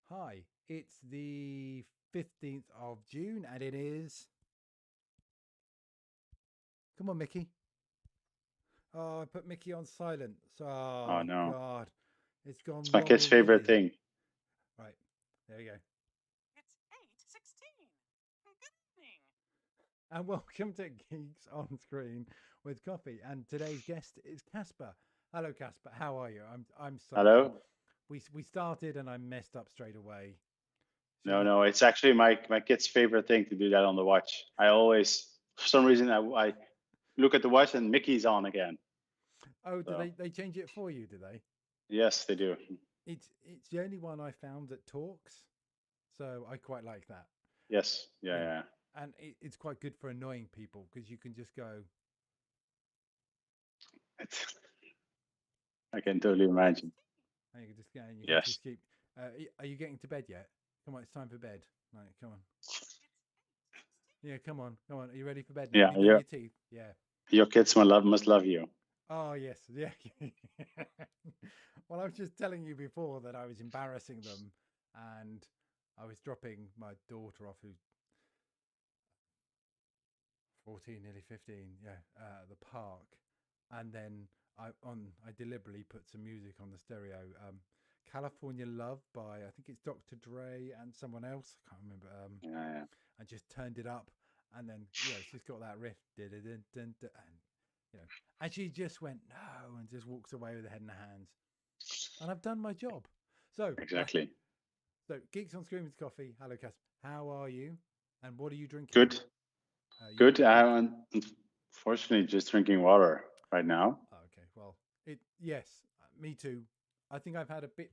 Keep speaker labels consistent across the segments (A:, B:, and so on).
A: Hi, it's the 15th of June and it is. Come on, Mickey. Oh, I put Mickey on silent.
B: Oh
A: Oh,
B: no,
A: God. It's gone
B: it's my
A: wrong
B: kid's favorite
A: already.
B: thing.
A: Right. There we go.
C: It's 8:16. Good evening.
A: And welcome to Geeks on Screen with Coffee. And today's guest is Casper. Hello, Casper. How are you? I'm sorry.
B: Hello?
A: We started and I messed up straight away. Shall
B: No,
A: we?
B: no, it's actually my kid's favorite thing to do that on the watch. I always, for some reason, I look at the watch and Mickey's on again.
A: Oh, do
B: So
A: they change it for you? Do they?
B: yes, they do.
A: It's the only one I found that talks, so I quite like that.
B: Yes, yeah,
A: Yeah,
B: yeah.
A: and it's quite good for annoying people because you can just go,
B: It's, I can totally imagine.
A: and you can just go, and you can
B: Yes,
A: just keep. Are you getting to bed yet? Come on, it's time for bed. Right, come on.
C: It's 8:16.
A: Yeah, come on, come on. Are you ready for bed now? Have
B: yeah.
A: you done your teeth? Yeah.
B: Your kids must love you.
A: Oh yes, yeah. Well, I was just telling you before that I was embarrassing them, and I was dropping my daughter off, who's 14, nearly 15, yeah, the park. And then I deliberately put some music on the stereo. California Love by I think it's Dr. Dre and someone else. I can't remember.
B: Yeah, yeah.
A: I just turned it up, and then it's just got that riff, and and she just went no, and just walks away with her head in her hands. And I've done my job. So right,
B: Exactly.
A: so Geeks on Screen with Coffee. Hello, Casper. How are you? And what are you drinking?
B: Good,
A: You
B: good. I'm unfortunately just drinking water right now.
A: Oh, okay. Well, yes, me too. I think I've had a bit.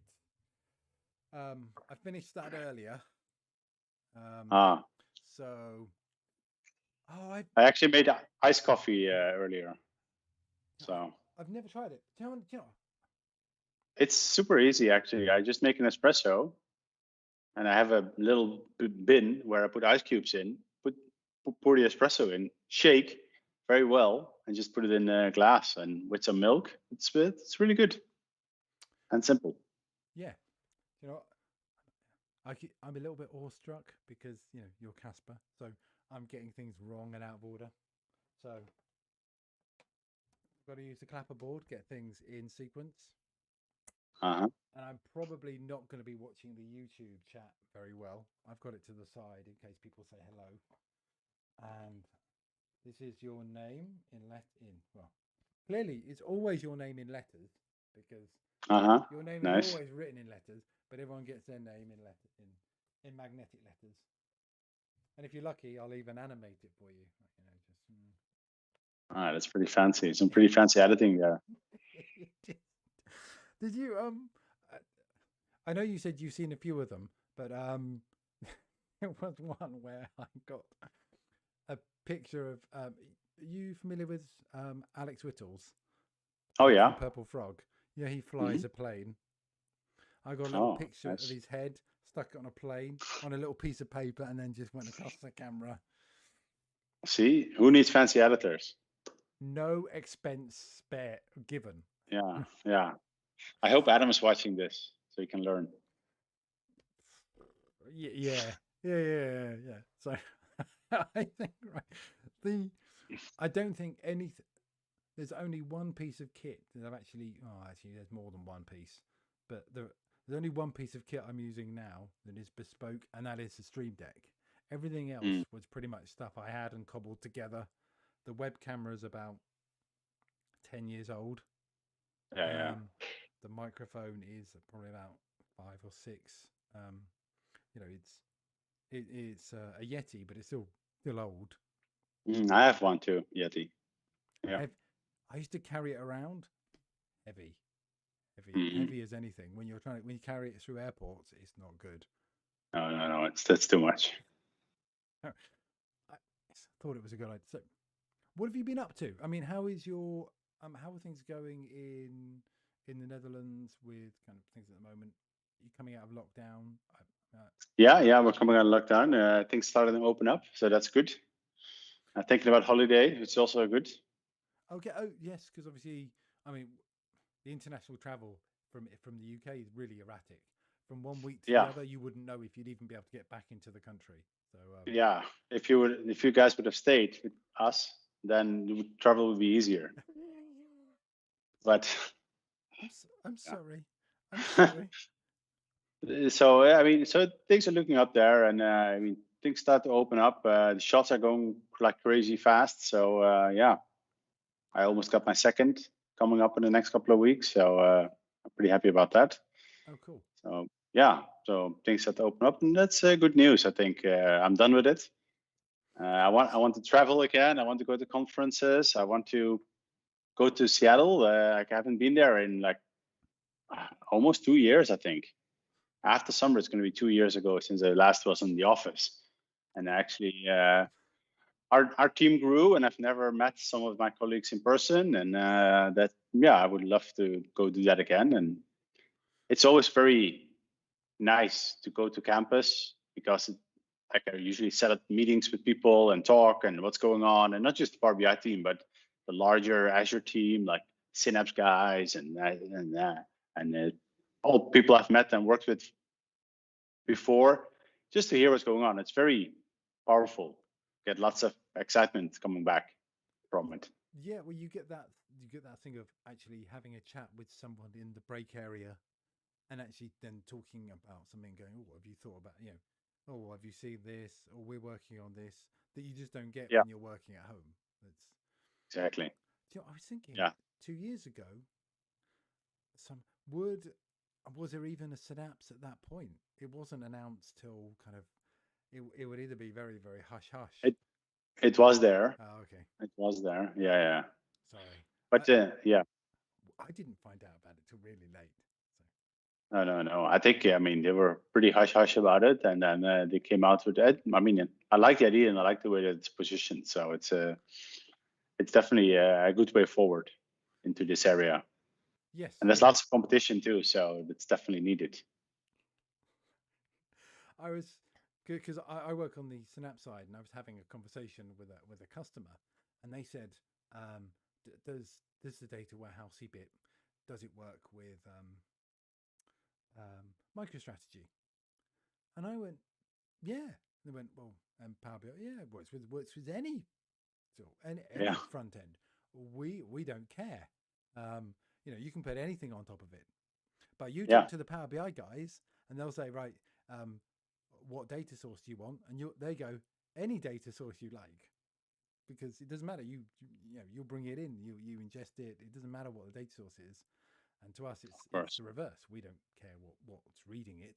A: I finished that earlier. Um,
B: Ah,
A: so I
B: I actually made iced coffee earlier, so
A: I've never tried it.
B: it's super easy actually. I just make an espresso and I have a little bin where I put ice cubes in, pour the espresso in, shake very well, and just put it in a glass and with some milk. It's really good and simple.
A: Yeah, you know, I'm a little bit awestruck because you're Casper, so I'm getting things wrong and out of order. So I've got to use the clapper board, get things in sequence.
B: Uh-huh.
A: And I'm probably not going to be watching the YouTube chat very well. I've got it to the side in case people say hello. And this is your name in well, clearly it's always your name in letters because
B: Uh-huh.
A: your name is
B: Nice.
A: always written in letters, but everyone gets their name in in magnetic letters. And if you're lucky, I'll even animate it for you.
B: Ah, that's pretty fancy. Some pretty fancy editing there.
A: Did you uh, I know you said you've seen a few of them, but there was one where I got a picture of are you familiar with Alex Whittles
B: Oh
A: from
B: yeah.
A: Purple Frog? Yeah, he
B: Hmm.
A: flies a plane. I got a little
B: Oh,
A: picture of
B: nice.
A: his head stuck on a plane on a little piece of paper and then just went across the camera.
B: See, who needs fancy editors?
A: No expense spare given.
B: Yeah, yeah. I hope Adam is watching this so he can learn.
A: Yeah. So I think right, the I don't think anything. There's only one piece of kit that I've actually. Oh, actually, there's more than one piece, but there's only one piece of kit I'm using now that is bespoke, and that is the Stream Deck. Everything
B: Mm.
A: else was pretty much stuff I had and cobbled together. The web camera is about 10 years old.
B: Yeah, yeah.
A: Um, the microphone is probably about 5 or 6. Um, it's a Yeti, but it's still old.
B: I have one too, Yeti. Yeah.
A: Heavy. I used to carry it around heavy,
B: Mm.
A: heavy as anything. When you carry it through airports, it's not good.
B: No, no, no. That's too much.
A: I thought it was a good idea. So, what have you been up to? I mean, how are things going in the Netherlands with kind of things at the moment? Are you coming out of lockdown?
B: Yeah, yeah. We're coming out of lockdown. Things started to open up, so that's good. Thinking about holiday, it's also good.
A: Okay. Oh, yes, because obviously, I mean, the international travel from the UK is really erratic. from one week to
B: Yeah.
A: the other, you wouldn't know if you'd even be able to get back into the country. So
B: Yeah, if you guys would have stayed with us, then travel would be easier. But
A: I'm
B: Yeah.
A: sorry. I'm sorry.
B: so I mean, so things are looking up there, and I mean, things start to open up. The shots are going like crazy fast. So yeah, I almost got my second coming up in the next couple of weeks. So I'm pretty happy about that.
A: Oh, cool.
B: So yeah, so things start to open up, and that's good news. I think I'm done with it. I want to travel again. I want to go to conferences. I want to go to Seattle. Like, I haven't been there in like almost 2 years, I think. After summer, it's going to be 2 years ago since I last was in the office. And actually, our team grew, and I've never met some of my colleagues in person. And that, yeah, I would love to go do that again. And it's always very nice to go to campus because like I usually set up meetings with people and talk and what's going on, and not just the Power BI team, but the larger Azure team, like Synapse guys and all people I've met and worked with before, just to hear what's going on. It's very powerful. Get lots of excitement coming back from it.
A: Yeah, well, you get that thing of actually having a chat with someone in the break area, and actually then talking about something, going, "Oh, what have you thought about? Oh, have you seen this? Or we're working on this." That you just don't get
B: Yeah.
A: when you're working at home. That's
B: Exactly.
A: I was thinking,
B: Yeah.
A: 2 years ago, was there even a Synapse at that point? It wasn't announced till kind of it would either be very, very hush hush.
B: It was there.
A: Oh, okay.
B: It was there. Yeah.
A: Sorry.
B: But yeah.
A: I didn't find out about it till really late.
B: No. I think, I mean, they were pretty hush hush about it, and then they came out with it. I mean, I like the idea and I like the way that it's positioned. So it's definitely a good way forward into this area.
A: Yes.
B: And there's lots of competition too, so it's definitely needed.
A: I was because I work on the Synapse side, and I was having a conversation with a customer, and they said, "Does the data warehouse bit, does it work with MicroStrategy?" And I went, "Yeah." They went, "Well, and Power BI, yeah, it works with any
B: Yeah.
A: front end. We don't care. You can put anything on top of it. But you talk to the Power BI guys, and they'll say, right, what data source do you want? And they go, any data source you like, because it doesn't matter. You'll bring it in, you ingest it. It doesn't matter what the data source is. And to us, it's the reverse. We don't care what's reading it.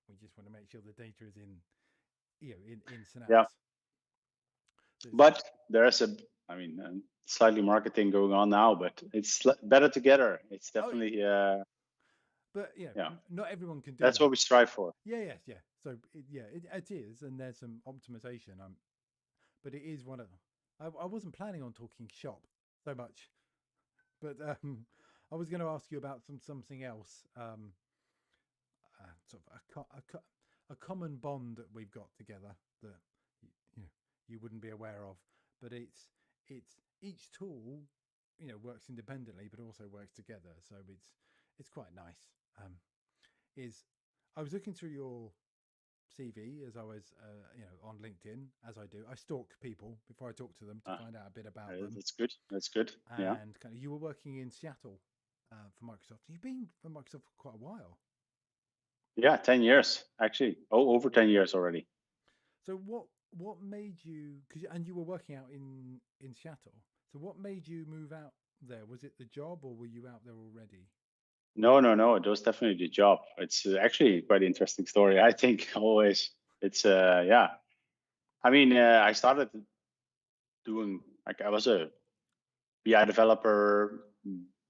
A: We just want to make sure the data is in Synapse.
B: Yeah. But there's slightly marketing going on now, but it's better together. It's definitely.
A: But not everyone can do
B: That's
A: that.
B: what we strive for.
A: Yeah. So it is, and there's some optimization. But it is one of. I wasn't planning on talking shop so much, but I was going to ask you about something else. Sort of a common bond that we've got together that you wouldn't be aware of, but it's each tool works independently but also works together, so it's quite nice. I was looking through your CV as I was on LinkedIn, as I do. I stalk people before I talk to them to find out a bit about them.
B: That's good.
A: And kind of, you were working in Seattle for Microsoft. You've been for Microsoft for quite a while.
B: Yeah, 10 years actually. Over 10 years already.
A: So what made you? And you were working out in Seattle. So what made you move out there? Was it the job, or were you out there already?
B: No. It was definitely the job. It's actually quite an interesting story. I think always it's yeah. I mean, I started doing I was a BI developer,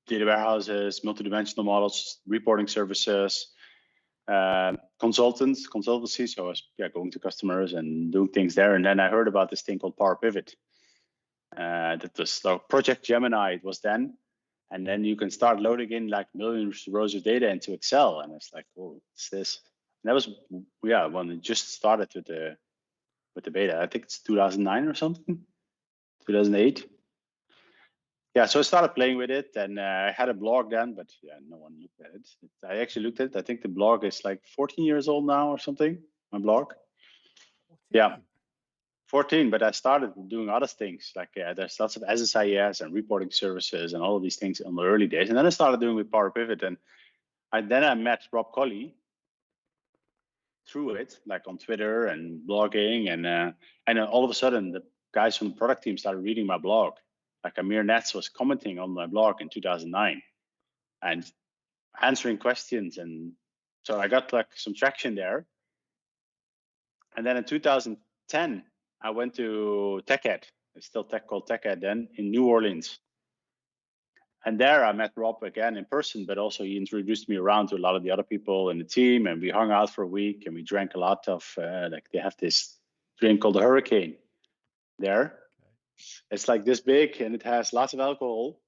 B: data warehouses, multidimensional models, reporting services, consultancy. So I was going to customers and doing things there. And then I heard about this thing called Power Pivot. That was Project Gemini. It was then. And then you can start loading in like millions of rows of data into Excel. And it's like, oh, what's this? And that was when it just started with the beta. I think it's 2009 or something, 2008. yeah, so I started playing with it, and I had a blog then, but yeah, no one looked at it. I actually looked at it. I think the blog is like 14 years old now or something. My blog.
A: 14.
B: Yeah. 14, but I started doing other things like there's lots of SSIS and reporting services and all of these things in the early days. And then I started doing with Power Pivot, and then I met Rob Colley through it, like on Twitter and blogging, and all of a sudden the guys from the product team started reading my blog. Like Amir Nets was commenting on my blog in 2009 and answering questions, and so I got like some traction there. And then in 2010, I went to TechEd. It's still called TechEd then, in New Orleans. And there I met Rob again in person, but also he introduced me around to a lot of the other people in the team, and we hung out for a week, and we drank a lot of, like they have this drink called the Hurricane there.
A: Okay.
B: It's like this big, and it has lots of alcohol.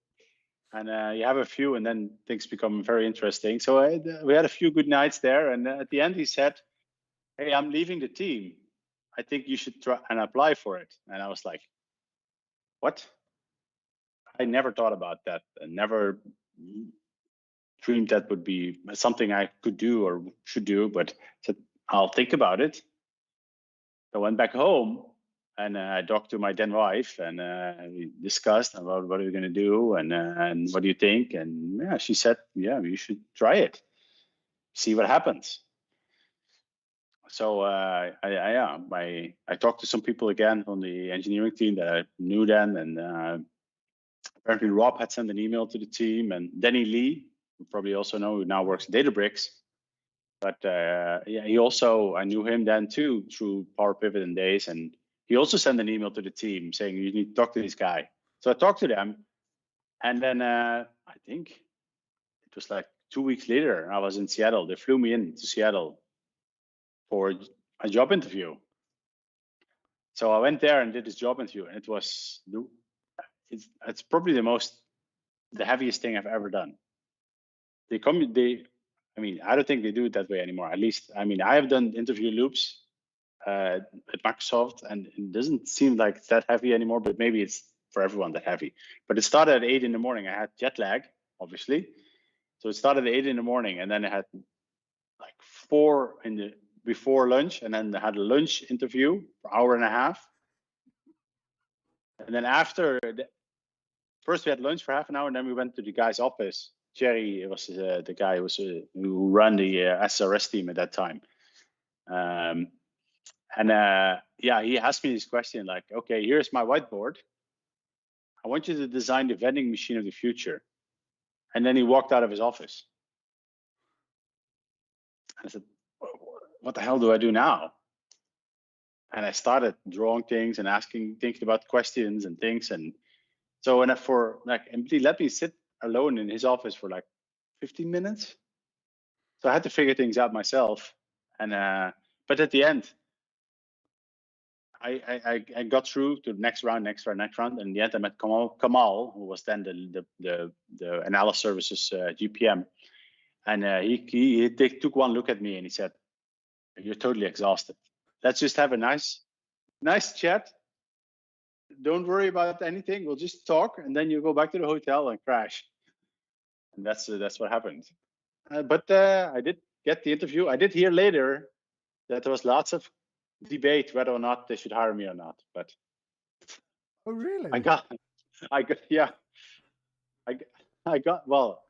B: And you have a few, and then things become very interesting. So we had a few good nights there, and at the end he said, "Hey, I'm leaving the team. I think you should try and apply for it." And I was like, "What?" I never thought about that, and never dreamed that would be something I could do or should do, but said, I'll think about it. I went back home, and I talked to my then wife, and we discussed about what are we going to do, and what do you think? And yeah, she said, yeah, you should try it, see what happens. So I talked to some people again on the engineering team that I knew then, and apparently Rob had sent an email to the team, and Denny Lee, you probably also know, who now works at Databricks. But yeah, I knew him then too through Power Pivot and days, and he also sent an email to the team saying you need to talk to this guy. So I talked to them, and then I think it was like 2 weeks later, I was in Seattle. They flew me in to Seattle for a job interview. So I went there and did this job interview, and it's probably the heaviest thing I've ever done. I mean, I don't think they do it that way anymore. At least, I mean, I have done interview loops at Microsoft, and it doesn't seem like it's that heavy anymore, but maybe it's for everyone that heavy. But it started at 8 in the morning. I had jet lag, obviously. So it started at 8 in the morning, and then I had like 4 before lunch, and then I had a lunch interview for an hour and a half. And then first we had lunch for half an hour, and then we went to the guy's office. Jerry was the guy who ran the SRS team at that time. Yeah, he asked me this question like, okay, here's my whiteboard. I want you to design the vending machine of the future. And then he walked out of his office. I said, what the hell do I do now? And I started drawing things and thinking about questions and things. And so, he let me sit alone in his office for like 15 minutes. So I had to figure things out myself. And but at the end, I got through to the next round, and in the end I met Kamal, who was then the analysis services GPM, and he took one look at me and he said, "You're totally exhausted. Let's just have a nice chat. Don't worry about anything. We'll just talk, and then you go back to the hotel and crash." And that's what happened. But I did get the interview. I did hear later that there was lots of debate whether or not they should hire me or not. But
A: Oh, really?
B: Well,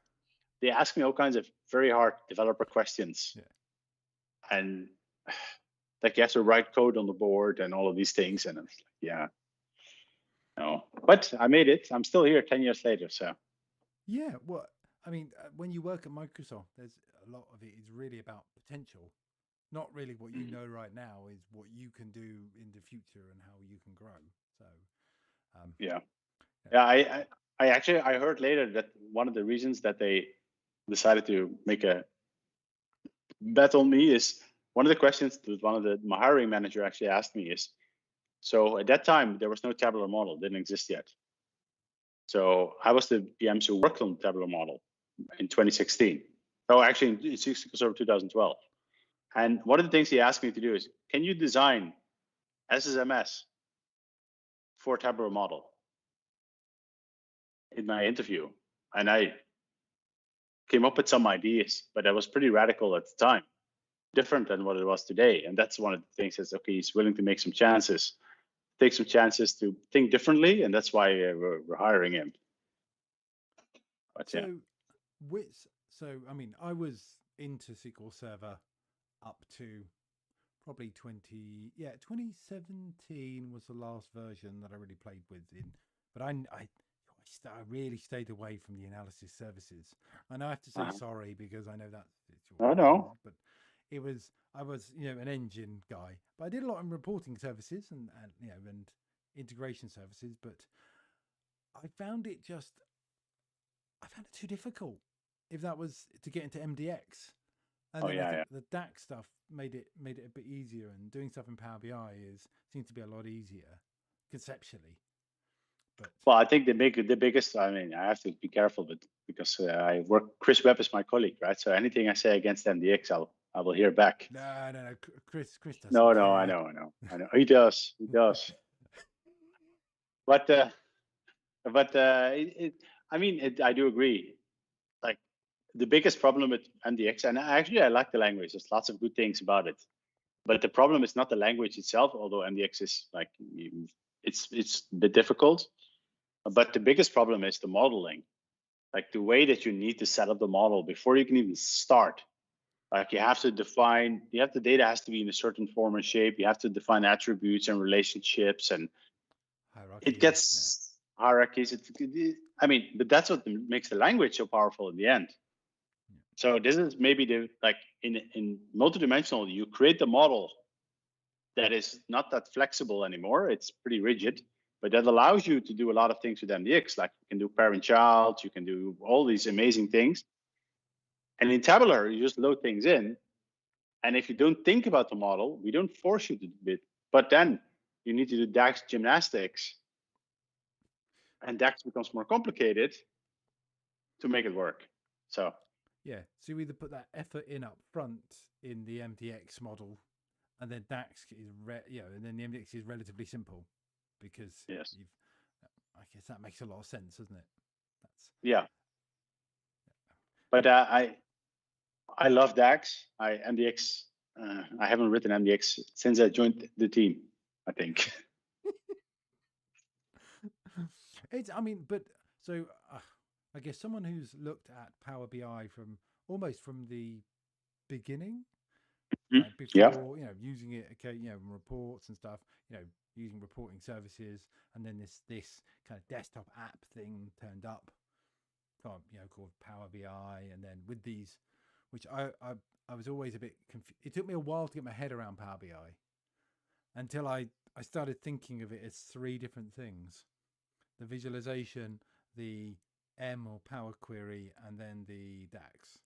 B: they asked me all kinds of very hard developer questions.
A: Yeah.
B: And like you have to write code on the board and all of these things. And I'm like, yeah, no, but I made it. I'm still here 10 years later. So
A: Yeah. Well, I mean, when you work at Microsoft, there's a lot of it is really about potential. Not really what you know right now is what you can do in the future and how you can grow. So,
B: yeah. I heard later that one of the reasons that they decided to make a bet on me is one of the questions that my hiring manager actually asked me is, so at that time there was no tabular model, didn't exist yet. So I was the PMs who worked on the tabular model in 2016. Oh, actually, it's sort of 2012. And one of the things he asked me to do is, can you design SSMS for a tabular model? in my interview, and I came up with some ideas, but that was pretty radical at the time, different than what it was today. And that's one of the things that's okay. He's willing to make some chances, take some chances to think differently, and that's why we're hiring him. But yeah,
A: So I mean, I was into SQL Server up to probably 2017 was the last version that I really played with in. But I really stayed away from the analysis services. And I have to say sorry because I know that it's your
B: I know.
A: but I was an engine guy, but I did a lot in reporting services and integration services. But I found it too difficult. If that was to get into MDX, and then I think the DAX stuff made it a bit easier, and doing stuff in Power BI seems to be a lot easier conceptually. But
B: well, I think the biggest. I mean, I have to be careful, but because Chris Webb is my colleague, right? So anything I say against MDX, I will hear back.
A: No, Chris doesn't.
B: No, I know. He does. But I do agree. Like the biggest problem with MDX, and I like the language. There's lots of good things about it, but the problem is not the language itself. Although MDX is like it's a bit difficult, but the biggest problem is the modeling, like the way that you need to set up the model before you can even start. Like you have to define, the data has to be in a certain form and shape. You have to define attributes and relationships, and it gets hierarchies. But that's what makes the language so powerful in the end. So this is maybe in multidimensional, you create the model that is not that flexible anymore. It's pretty rigid, but that allows you to do a lot of things with MDX. Like you can do parent-child, you can do all these amazing things. And in tabular, you just load things in. And if you don't think about the model, we don't force you to do it. But then you need to do DAX gymnastics. And DAX becomes more complicated to make it work. So
A: yeah, so you either put that effort in up front in the MDX model, and then DAX is and then the MDX is relatively simple because I guess that makes a lot of sense, doesn't it?
B: But I love DAX. MDX. I haven't written MDX since I joined the team, I think.
A: I guess someone who's looked at Power BI from the beginning, before using it, reports and stuff, using reporting services, and then this kind of desktop app thing turned up, called Power BI, and then with these, which I was always a bit confused. It took me a while to get my head around Power BI until I started thinking of it as three different things: the visualization, the M or Power Query, and then the DAX.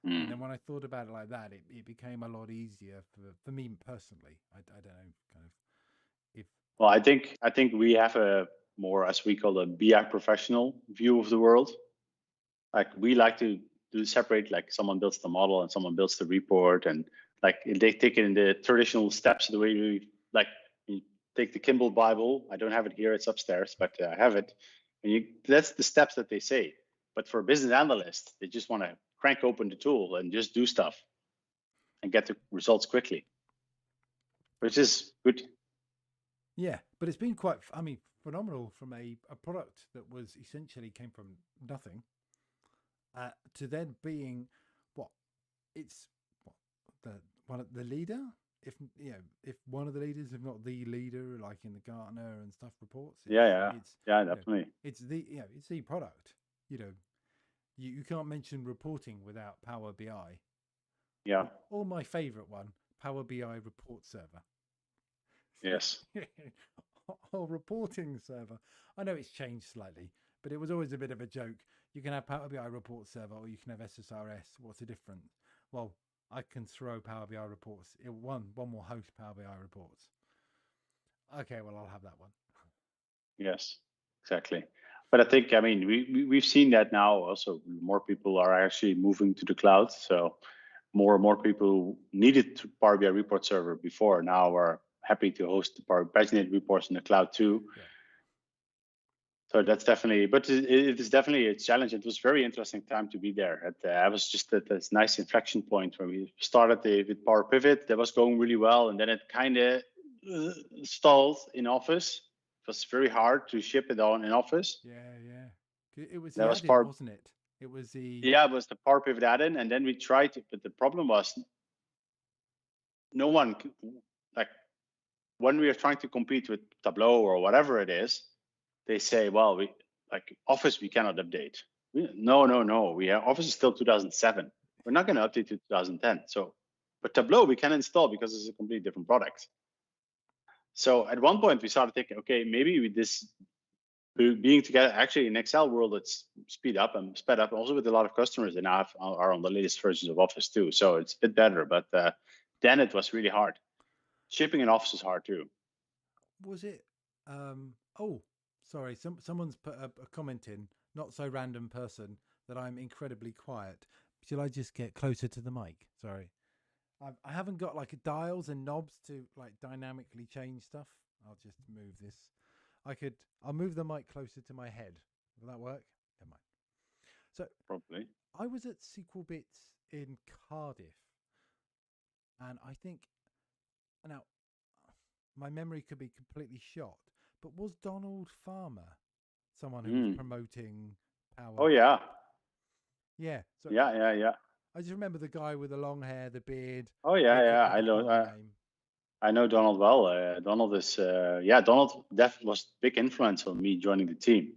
A: And then when I thought about it like that, it became a lot easier for me personally. I don't know, kind of.
B: Well, I think we have a more, as we call, a BI professional view of the world. Like we like to separate, like someone builds the model and someone builds the report, and like they take it in the traditional steps, the way we like. You take the Kimball Bible. I don't have it here; it's upstairs, but I have it. And that's the steps that they say. But for a business analyst, they just want to crank open the tool and just do stuff and get the results quickly, which is good.
A: Yeah, but it's been quite, phenomenal from a product that was essentially came from nothing to then being one of the leader. If one of the leaders, if not the leader, like in the Gartner and stuff reports.
B: Definitely.
A: It's the product. You can't mention reporting without Power BI.
B: Yeah.
A: Or my favorite one, Power BI report server.
B: Yes.
A: Or reporting server. I know it's changed slightly, but it was always a bit of a joke. You can have Power BI report server, or you can have SSRS. What's the difference? Well, I can throw Power BI reports. One will host Power BI reports. Okay, well, I'll have that one.
B: Yes, exactly. But I think, we've seen that now also. More people are actually moving to the cloud. So more and more people needed Power BI report server before. Now are happy to host the paginated reports in the cloud too. Yeah. So that's definitely, but it is definitely a challenge. It was very interesting time to be there. I was just at this nice inflection point where we started with Power Pivot. That was going really well, and then it kind of stalled in Office. It was very hard to ship it on in Office.
A: Yeah. It was
B: That
A: the
B: was
A: add-in,
B: part.
A: wasn't it? It was the
B: Yeah, it was the Power Pivot add-in, and then we tried to. But the problem was, no one like when we are trying to compete with Tableau or whatever it is, they say, well, we like Office we cannot update. No. We have Office is still 2007. We're not going to update to 2010. So, but Tableau we can install because it's a completely different product. So at one point we started thinking, okay, maybe with this being together, actually in Excel world, it's sped up also with a lot of customers that now are on the latest versions of Office too. So it's a bit better, but then it was really hard. Shipping in Office is hard too.
A: was it? Oh, sorry. Someone's put a comment in. Not so random person that I'm incredibly quiet. Shall I just get closer to the mic? Sorry. I haven't got like dials and knobs to like dynamically change stuff. I'll just move this. I'll move the mic closer to my head. Will that work? Never mind. So
B: Probably.
A: I was at SQL Bits in Cardiff, and I think now my memory could be completely shot, but was Donald Farmer someone who was promoting Power?
B: Oh yeah.
A: Yeah. So
B: Yeah.
A: I just remember the guy with the long hair, the beard.
B: Oh yeah.
A: with the farmer name.
B: I know Donald well. Donald is Donald definitely was big influence on me joining the team.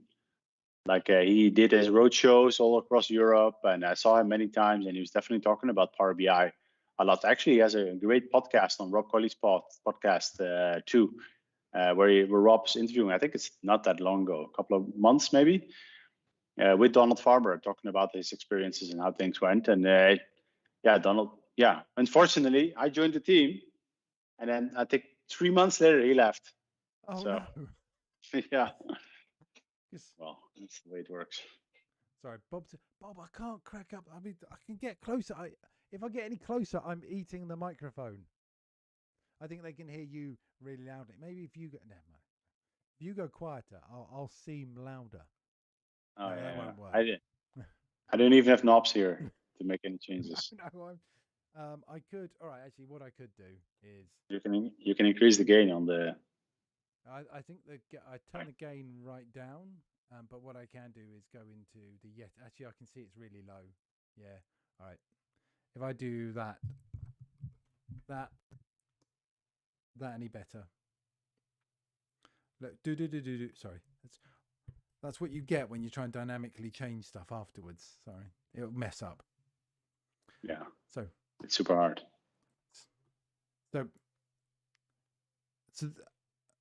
B: Like he did his road shows all across Europe, and I saw him many times, and he was definitely talking about Power BI a lot. Actually, he has a great podcast on Rob Colley's podcast too, where Rob's interviewing. I think it's not that long ago, a couple of months maybe, with Donald Farmer talking about his experiences and how things went. And Donald. Yeah, unfortunately, I joined the team, and then I think 3 months later he left.
A: Oh
B: So,
A: no.
B: Yeah.
A: Yes.
B: Well, that's the way it works.
A: Sorry, Bob. I can't crack up. I mean, I can get closer. If I get any closer, I'm eating the microphone. I think they can hear you really loudly. Maybe if you go, never mind. If you go quieter, I'll seem louder.
B: Oh
A: No,
B: yeah,
A: that won't work.
B: I don't even have knobs here to make any changes.
A: No, I could. All right, actually, what I could do is
B: You can increase the gain on the.
A: I think I turn the gain right down. But what I can do is go into the yet. Actually, I can see it's really low. Yeah. All right. If I do that any better? Look, do. Sorry. That's what you get when you try and dynamically change stuff afterwards. Sorry, it'll mess up.
B: Yeah.
A: So
B: it's super hard.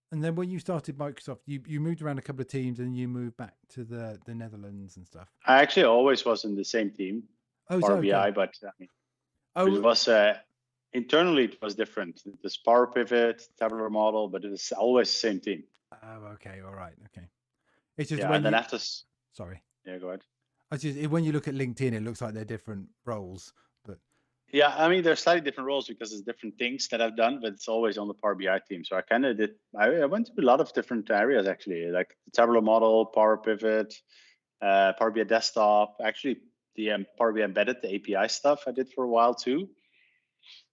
A: And then when you started Microsoft, you moved around a couple of teams and you moved back to the Netherlands and stuff.
B: I actually always was in the same team, Power
A: okay.
B: BI, but I mean, it was internally it was different. This Power Pivot, tabular model, but it was always the same team.
A: Oh, okay, all right, okay. It's just
B: when after.
A: Sorry.
B: Yeah, go ahead.
A: I just when you look at LinkedIn, it looks like they're different roles, but.
B: Yeah, I mean, there's slightly different roles because there's different things that I've done, but it's always on the Power BI team. So I kind of I went to a lot of different areas actually, like the tabular model, Power Pivot, Power BI desktop, actually the Power BI embedded, the API stuff I did for a while too.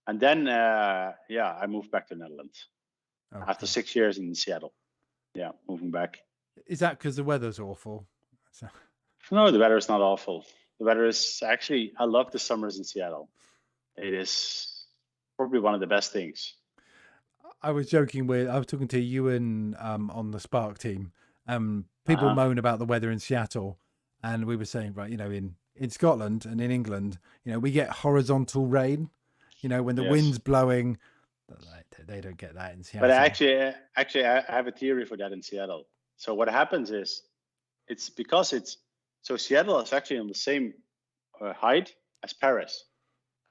B: And then, I moved back to the Netherlands after 6 years in Seattle. Yeah, moving back.
A: Is that because the weather's awful?
B: No, the weather is not awful. The weather is actually, I love the summers in Seattle. It is probably one of the best things.
A: I was talking to Ewan on the Spark team. People moan about the weather in Seattle, and we were saying, right, in Scotland and in England, we get horizontal rain. When the wind's blowing, they don't get that in Seattle.
B: But actually, I have a theory for that in Seattle. So what happens is, it's because Seattle is actually on the same height as Paris.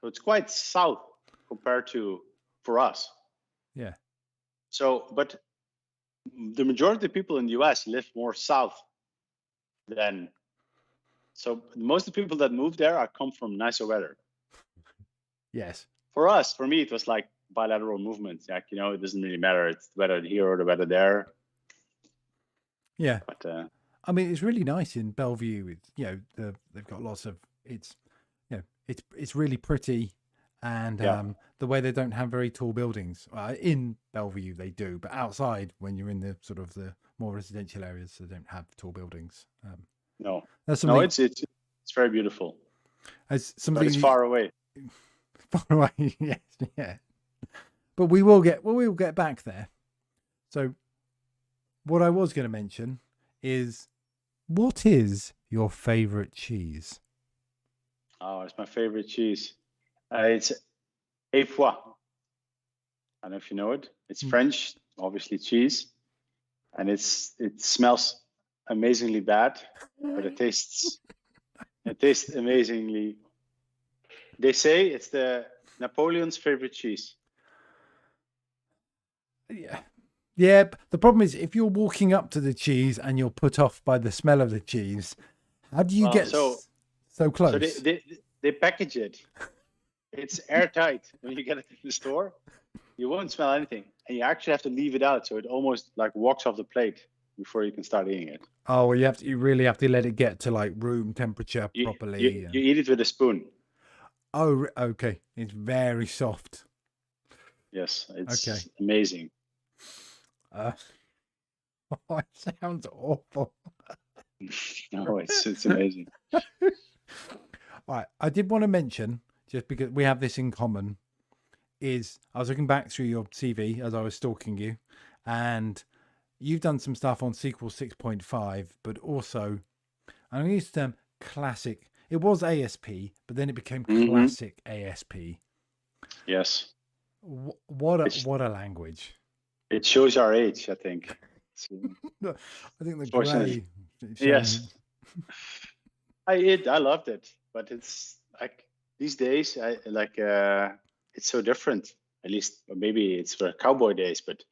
B: So it's quite south compared to for us.
A: Yeah.
B: So, but the majority of people in the US live more south than. So most of the people that move there come from nicer weather.
A: Yes.
B: For me, it was like bilateral movements. Like, it doesn't really matter. It's the weather here or the weather there.
A: Yeah.
B: But
A: I mean, it's really nice in Bellevue. It's, they've got lots of, it's really pretty. And the way they don't have very tall buildings. In Bellevue, they do. But outside, when you're in the sort of the more residential areas, they don't have tall buildings.
B: No,
A: That's something,
B: it's very beautiful.
A: as
B: But
A: something
B: it's far away.
A: far away. Yes, yeah. But we will get back there. So what I was going to mention is, what is your favorite cheese?
B: Oh, it's my favorite cheese. It's Eifois. I don't know if you know it. It's French, obviously cheese, and it smells amazingly bad, but it tastes amazingly. They say it's the Napoleon's favorite cheese.
A: Yeah. Yeah, the problem is if you're walking up to the cheese and you're put off by the smell of the cheese, how do you get so close?
B: So they package it. It's airtight. When you get it in the store, you won't smell anything, and you actually have to leave it out, so it almost like walks off the plate before you can start eating it.
A: Oh, well, you really have to let it get to like room temperature properly.
B: You eat it with a spoon.
A: Oh, okay. It's very soft.
B: Yes, it's
A: okay.
B: Amazing.
A: It sounds awful.
B: No, it's amazing.
A: All right, I did want to mention, just because we have this in common, is I was looking back through your CV as I was stalking you, and you've done some stuff on SQL 6.5, but also, I'm going to use the term classic. It was ASP, but then it became classic ASP.
B: Yes.
A: What a language.
B: It shows our age, I think.
A: I think the grey.
B: Yes. I loved it, but it's like these days, it's so different. At least maybe it's for cowboy days, but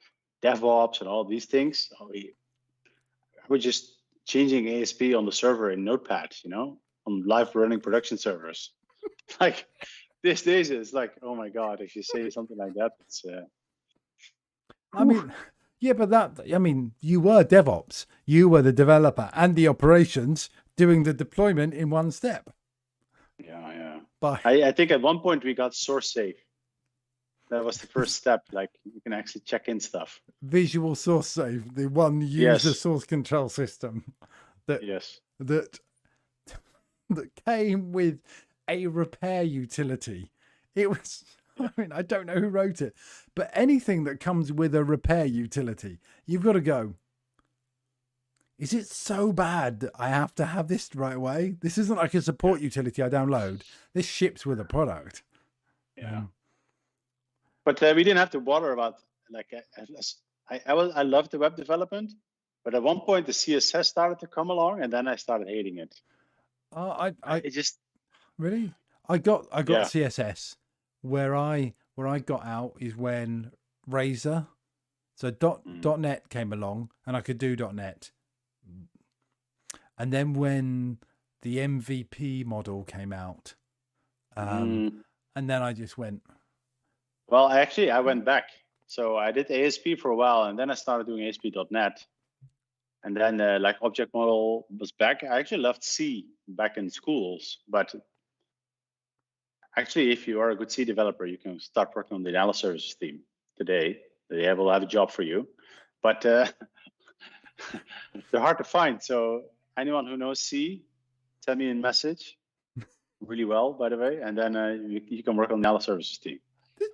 B: DevOps and all these things, we're just changing ASP on the server in Notepad, on live running production servers. Like these days, it's like, oh my God, if you say something like that, it's.
A: I mean, yeah, but you were DevOps. You were the developer and the operations doing the deployment in one step.
B: Yeah.
A: But
B: I think at one point we got source safe. That was the first step. Like you can actually check in stuff.
A: Visual source save, the one user source control system that came with a repair utility. It was. I mean, I don't know who wrote it, but anything that comes with a repair utility, you've got to go, is it so bad that I have to have this right away? This isn't like a support utility I download. This ships with a product.
B: Yeah. But we didn't have to bother about, I loved the web development, but at one point the CSS started to come along and then I started hating it.
A: Really? I got CSS. Where I got out is when Razor, so .NET came along and I could do .NET. And then when the MVP model came out, and then I just went.
B: Well, actually, I went back. So I did ASP for a while, and then I started doing ASP.NET. And then object model was back. I actually loved C back in schools, but actually, if you are a good C developer, you can start working on the analysis services theme today. They will have a job for you, but they're hard to find. So anyone who knows C, send me a message. Really well, by the way, and then you can work on the analysis services team.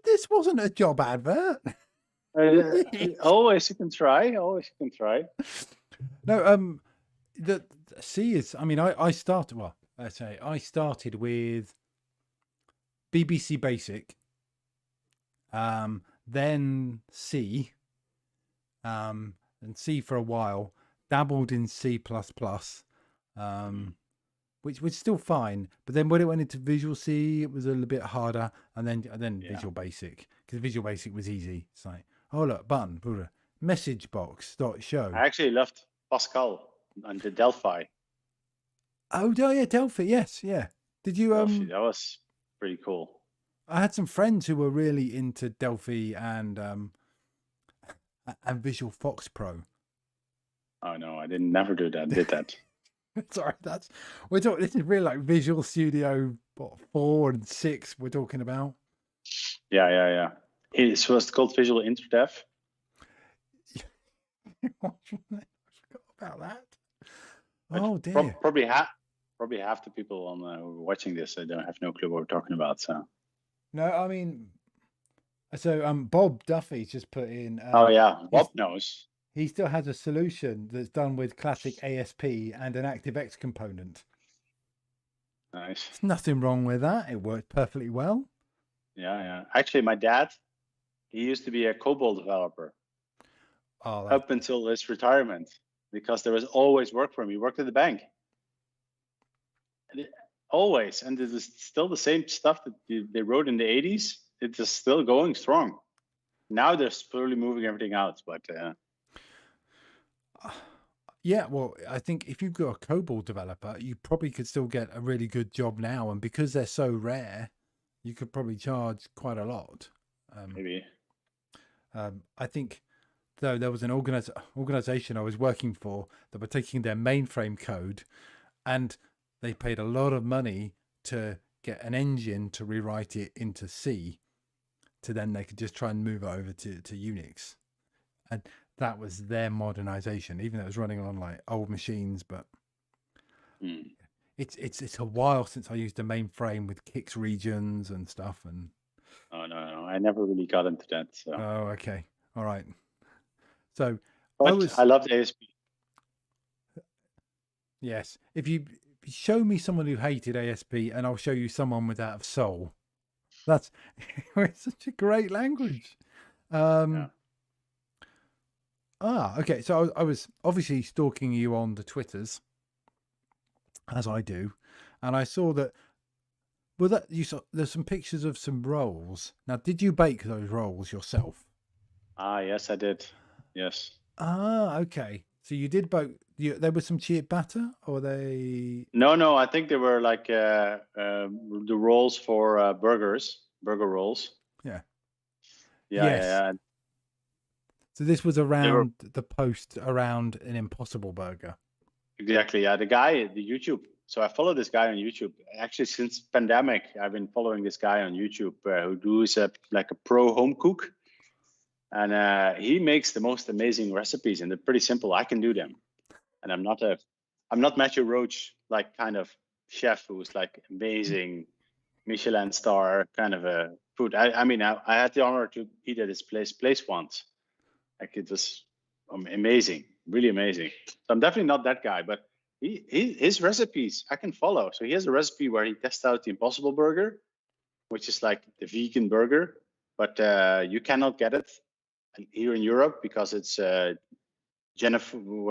A: This wasn't a job advert.
B: Always you can try.
A: No, the C is. I mean, I started. Well, I started with BBC Basic, then C, and C for a while. Dabbled in C++, which was still fine. But then when it went into Visual C, it was a little bit harder, and then Visual Basic, because Visual Basic was easy. It's like, oh look, button, message box .show.
B: I actually loved Pascal and the Delphi.
A: Oh yeah, Delphi. Yes, yeah. Did you
B: Delphi, that was pretty cool.
A: I had some friends who were really into Delphi and Visual Fox Pro.
B: Oh no, I didn't never do that. Did that?
A: Sorry, we're talking. This is really like Visual Studio 4 and 6. We're talking about.
B: Yeah. It was called Visual Interdev.
A: I forgot about that. Oh dear.
B: Probably half the people on watching this, I don't have no clue what we're talking about. So.
A: No, I mean, so Bob Duffy's just put in.
B: Oh yeah, Bob knows.
A: He still has a solution that's done with classic ASP and an ActiveX component.
B: Nice.
A: There's nothing wrong with that. It worked perfectly well.
B: Yeah. Actually, my dad, he used to be a COBOL developer up until his retirement because there was always work for him. He worked at the bank. Always. And it is still the same stuff that they wrote in the 80s. It is still going strong. Now they're slowly moving everything out, but...
A: Yeah, well, I think if you've got a COBOL developer, you probably could still get a really good job now. And because they're so rare, you could probably charge quite a lot.
B: Maybe.
A: I think, though, there was an organization I was working for that were taking their mainframe code and they paid a lot of money to get an engine to rewrite it into C to then they could just try and move it over to Unix. And that was their modernization, even though it was running on like old machines. But it's a while since I used a mainframe with Kix regions and stuff. And
B: oh no, I never really got into that. So.
A: Oh, okay, all right. So
B: I love the ASP.
A: Yes, if you show me someone who hated ASP, and I'll show you someone without a soul. That's it's such a great language. Okay. So I was obviously stalking you on the Twitters, as I do, and I saw that. Well, that you saw there's some pictures of some rolls. Now, did you bake those rolls yourself?
B: Yes, I did. Yes.
A: Okay. So you did bake. There was some cheap batter, or they?
B: No. I think they were like the rolls for burger rolls.
A: Yeah.
B: Yes. Yeah.
A: So this was around the post around an Impossible Burger.
B: Exactly. Yeah. The YouTube. So I follow this guy on YouTube. Actually, since pandemic, I've been following this guy on YouTube who does like a pro home cook. And he makes the most amazing recipes, and they're pretty simple. I can do them. And I'm not Matthew Roach, like kind of chef who's like amazing Michelin star kind of a food. I mean, I had the honor to eat at his place once. Like it was amazing, really amazing. So I'm definitely not that guy, but his recipes I can follow. So he has a recipe where he tests out the Impossible Burger, which is like the vegan burger, but you cannot get it here in Europe because it's what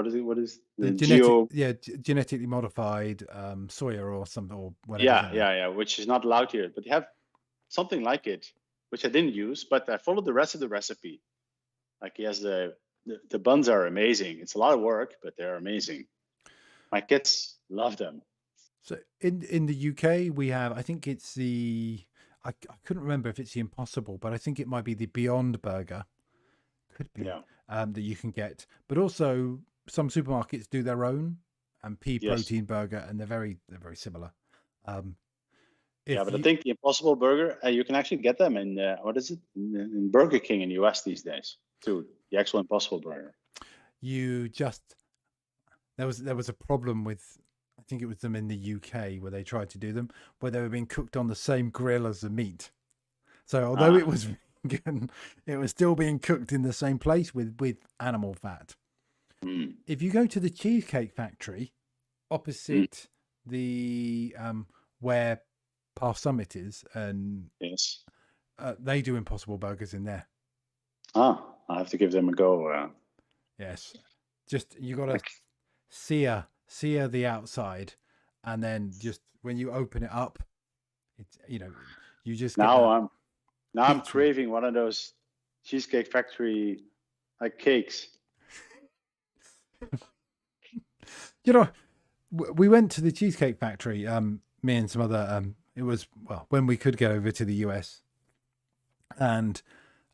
B: is the
A: genetically modified soya or something or whatever.
B: Yeah, which is not allowed here. But they have something like it, which I didn't use, but I followed the rest of the recipe. Like he has the buns are amazing. It's a lot of work, but they're amazing. My kids love them.
A: So in the UK we have, I think it's I couldn't remember if it's the Impossible, but I think it might be the Beyond Burger. Could be that you can get, but also some supermarkets do their own pea protein burger, and they're very similar.
B: But I think the Impossible Burger you can actually get them in in Burger King in the US these days too. The actual Impossible Burger.
A: There was a problem with, I think it was them in the UK where they tried to do them where they were being cooked on the same grill as the meat. So although it was vegan, it was still being cooked in the same place with animal fat. If you go to the Cheesecake Factory opposite the where Past Summit is, and they do Impossible Burgers in there.
B: I'll have to give them a go.
A: Yes, just you got to sear the outside, and then just when you open it up, it's you just
B: I'm craving one of those Cheesecake Factory like cakes.
A: We went to the Cheesecake Factory, me and some other it was when we could get over to the US, and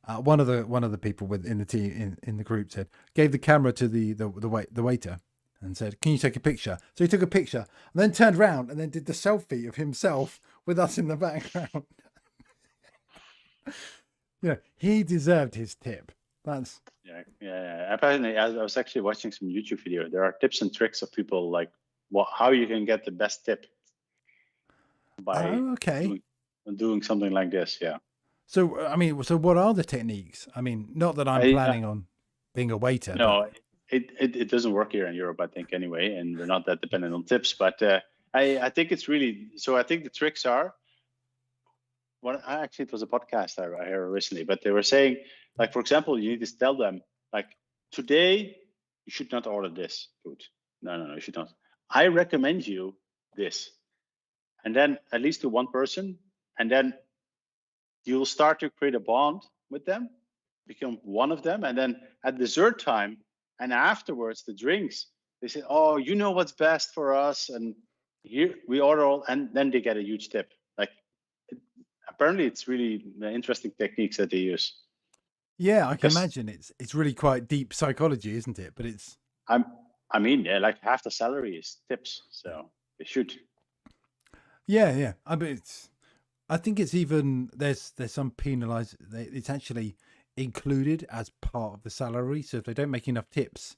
A: one of the people within the team in the group gave the camera to the waiter and said, "Can you take a picture?" So he took a picture and then turned around and then did the selfie of himself with us in the background. He deserved his tip. That's
B: yeah. Apparently, I was actually watching some YouTube video. There are tips and tricks of people like how you can get the best tip by doing something like this. Yeah.
A: So I mean, what are the techniques? I mean, not that I'm planning on being a waiter.
B: No, it doesn't work here in Europe, I think, anyway, and we're not that dependent on tips. But I think it's really so. I think the tricks are. Actually, it was a podcast I heard recently, but they were saying, like, for example, you need to tell them, like, today you should not order this food. No, you should not. I recommend you this, and then at least to one person, and then you'll start to create a bond with them, become one of them, and then at dessert time and afterwards the drinks, they say, "Oh, you know what's best for us," and here we order all, and then they get a huge tip. Like, apparently, it's really interesting techniques that they use.
A: Yeah, I can imagine it's really quite deep psychology, isn't it? But it's
B: I mean, yeah, like half the salary is tips, so they should.
A: Yeah. I mean, I think it's even there's some penalized. It's actually included as part of the salary. So if they don't make enough tips,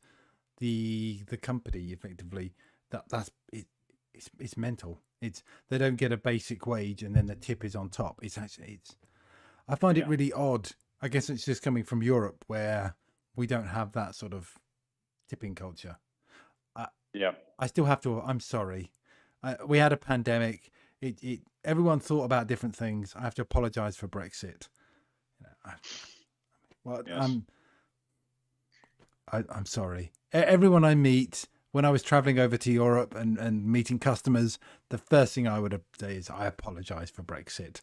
A: the company effectively that's it. It's mental. They don't get a basic wage and then the tip is on top. I find it really odd. I guess it's just coming from Europe where we don't have that sort of tipping culture. I still have to. I'm sorry. We had a pandemic. Everyone thought about different things. I have to apologize for Brexit. I'm sorry. Everyone I meet when I was traveling over to Europe and meeting customers, the first thing I would say is I apologize for Brexit.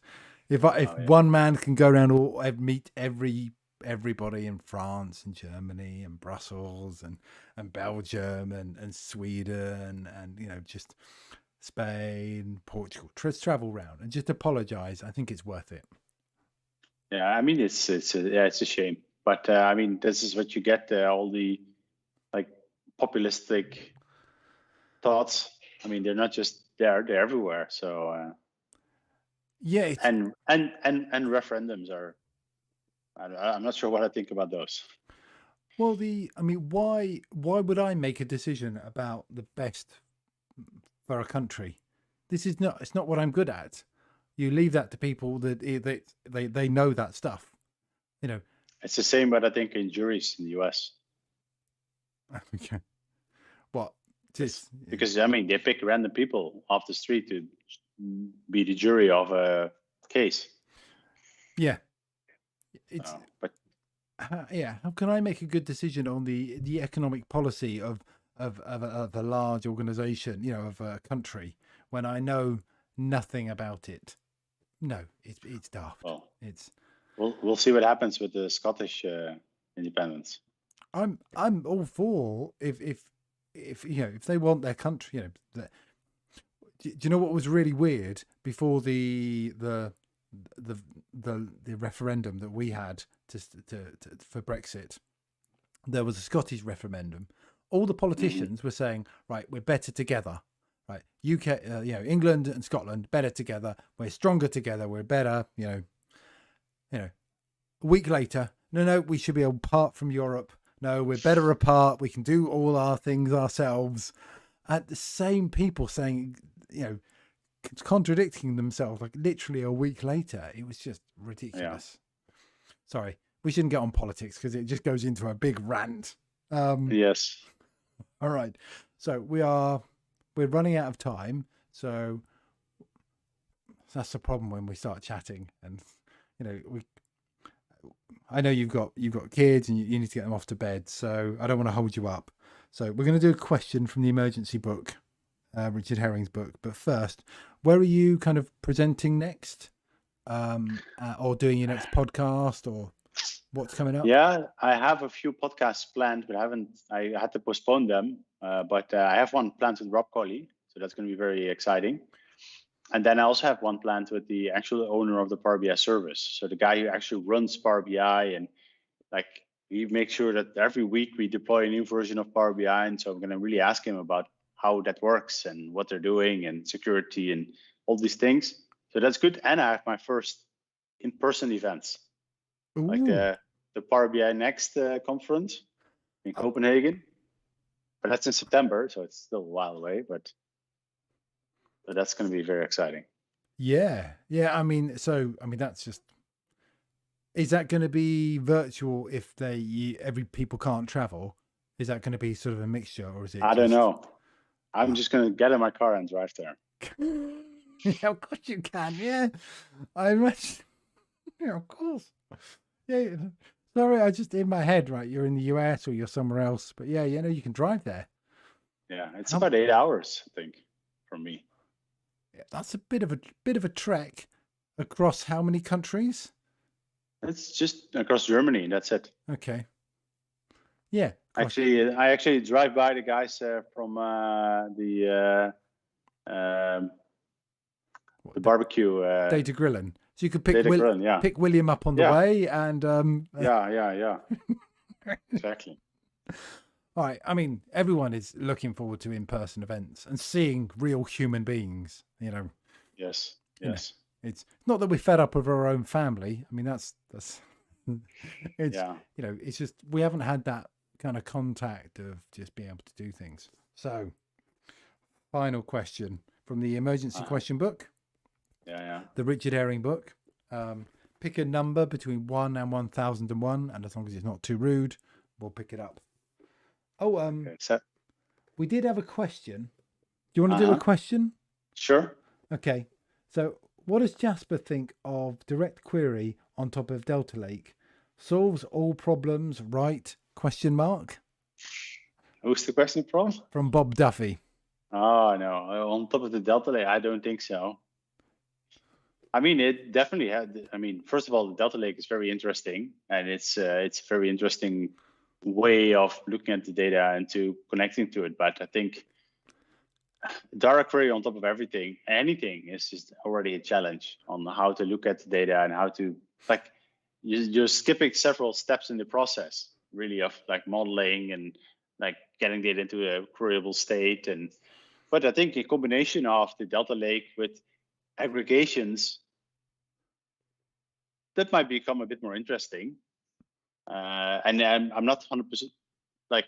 A: If one man can go around or meet everybody in France and Germany and Brussels and Belgium and Sweden and just Spain, Portugal, travel around and just apologize, I think it's worth it.
B: Yeah, I mean it's a shame, but I mean this is what you get. All the like populistic thoughts. I mean they're not just there; they're everywhere. So
A: yeah,
B: and referendums are. I'm not sure what I think about those.
A: Well, why would I make a decision about the best for a country? It's not what I'm good at. You leave that to people that they know that stuff.
B: It's the same, but I think in juries in the US.
A: Okay. What?
B: Because I mean they pick random people off the street to be the jury of a case.
A: Yeah. How can I make a good decision on the economic policy of a large organization, of a country, when I know nothing about it? No, it's daft.
B: Well, we'll see what happens with the Scottish independence.
A: I'm all for if they want their country. Do you know what was really weird before the referendum that we had for Brexit? There was a Scottish referendum. All the politicians were saying, right, we're better together. Right, UK, England and Scotland better together. We're stronger together. We're better. A week later, no, we should be apart from Europe. No, we're better apart. We can do all our things ourselves. And the same people saying, contradicting themselves, like literally a week later. It was just ridiculous. Yeah. Sorry, we shouldn't get on politics because it just goes into a big rant.
B: Yes.
A: All right. So we're running out of time. So that's the problem when we start chatting, and I know you've got kids and you need to get them off to bed, so I don't want to hold you up. So we're going to do a question from the emergency book, Richard Herring's book. But first, where are you kind of presenting next, or doing your next podcast, or what's coming up?
B: Yeah, I have a few podcasts planned, but I had to postpone them. But I have one planned with Rob Colley, so that's going to be very exciting. And then I also have one planned with the actual owner of the Power BI service. So the guy who actually runs Power BI, and like we make sure that every week we deploy a new version of Power BI. And so I'm going to really ask him about how that works and what they're doing and security and all these things. So that's good. And I have my first in-person events, like
A: Ooh.
B: the Power BI Next conference in Copenhagen. But that's in September, so it's still a while away. But that's going to be very exciting.
A: Yeah. I mean, that's just. Is that going to be virtual if every people can't travel? Is that going to be sort of a mixture, or is it?
B: I don't know. I'm just going to get in my car and drive there.
A: Yeah, of course you can. Yeah, I imagine. Yeah, of course. Yeah. Sorry, I just in my head, right? You're in the US or you're somewhere else, but yeah, you can drive there.
B: Yeah, it's about 8 hours, I think, from me.
A: Yeah, that's a bit of a trek across how many countries?
B: It's just across Germany. That's it.
A: Okay. Yeah.
B: Actually, I actually drive by the guys from the barbecue.
A: Data grilling. So you could pick pick William up on the way, and
B: yeah. Exactly.
A: All right. I mean, everyone is looking forward to in-person events and seeing real human beings.
B: Yes.
A: It's not that we're fed up with our own family. I mean, that's it's it's just we haven't had that kind of contact of just being able to do things. So, final question from the emergency question book.
B: Yeah.
A: The Richard Herring book. Pick a number between 1 and 1001, and as long as it's not too rude, we'll pick it up. Oh,
B: okay, so
A: we did have a question. Do you want to do a question?
B: Sure.
A: Okay. So, what does Jasper think of direct query on top of Delta Lake? Solves all problems, right? ?
B: Who's the question from?
A: From Bob Duffy.
B: Oh no, on top of the Delta Lake, I don't think so. I mean, it definitely had. I mean, first of all, the Delta Lake is very interesting, and it's a very interesting way of looking at the data and to connecting to it. But I think direct query on top of anything is just already a challenge on how to look at the data and how to you're skipping several steps in the process, really, of like modeling and like getting data into a queryable state. But I think a combination of the Delta Lake with aggregations, that might become a bit more interesting. And I'm not 100% like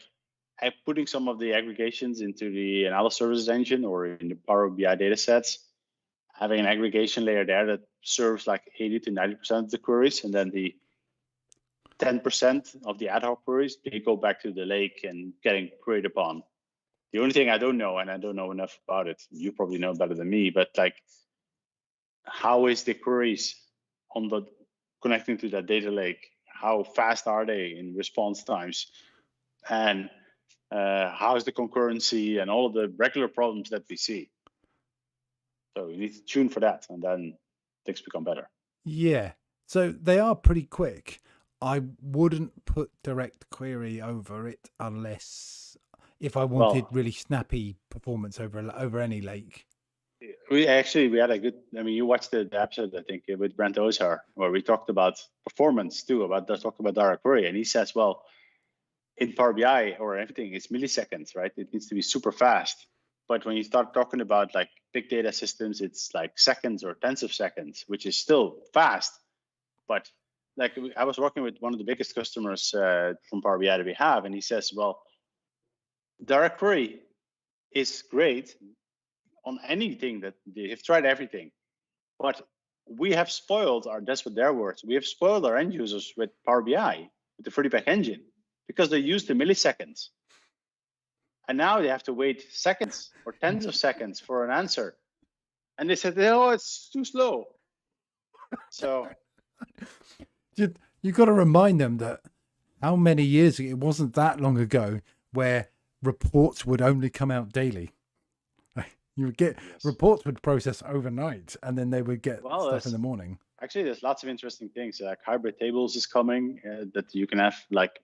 B: putting some of the aggregations into the analysis services engine or in the Power BI data sets, having an aggregation layer there that serves like 80 to 90% of the queries, and then the 10% of the ad hoc queries, they go back to the lake and getting queried upon. The only thing I don't know, and I don't know enough about it, you probably know better than me, but like, how is the queries on the connecting to that data lake? How fast are they in response times? And how is the concurrency and all of the regular problems that we see? So you need to tune for that, and then things become better.
A: Yeah. So they are pretty quick. I wouldn't put direct query over it unless if I wanted really snappy performance over any lake.
B: We had a good. I mean, you watched the episode, I think, with Brent Ozar, where we talked about performance too. Talked about direct query, and he says, well, in Power BI or everything, it's milliseconds, right? It needs to be super fast. But when you start talking about like big data systems, it's like seconds or tens of seconds, which is still fast. But like I was working with one of the biggest customers from Power BI that we have, and he says, well, direct query is great on anything that they've tried everything, but we have spoiled that's what their words, we have spoiled our end users with Power BI, with the 30-pack engine, because they use the milliseconds. And now they have to wait seconds or tens of seconds for an answer. And they said, oh, it's too slow. So
A: you got to remind them that how many years ago, it wasn't that long ago, where reports would only come out daily. You would get reports would process overnight, and then they would get stuff in the morning.
B: Actually, there's lots of interesting things. Like hybrid tables is coming, that you can have like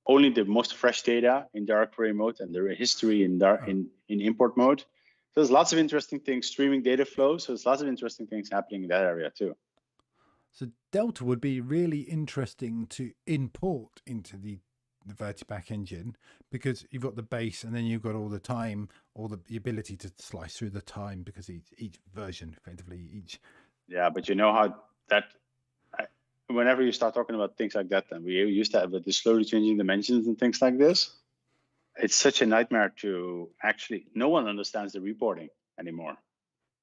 B: only the most fresh data in direct query mode and the history in import mode. So there's lots of interesting things, streaming data flow. So there's lots of interesting things happening in that area too.
A: So Delta would be really interesting to import into the Vertipack engine, because you've got the base and then you've got all the time, all the ability to slice through the time, because each version effectively
B: Yeah, but you know how that whenever you start talking about things like that, then we used to have the slowly changing dimensions and things like this. It's such a nightmare to actually, no one understands the reporting anymore,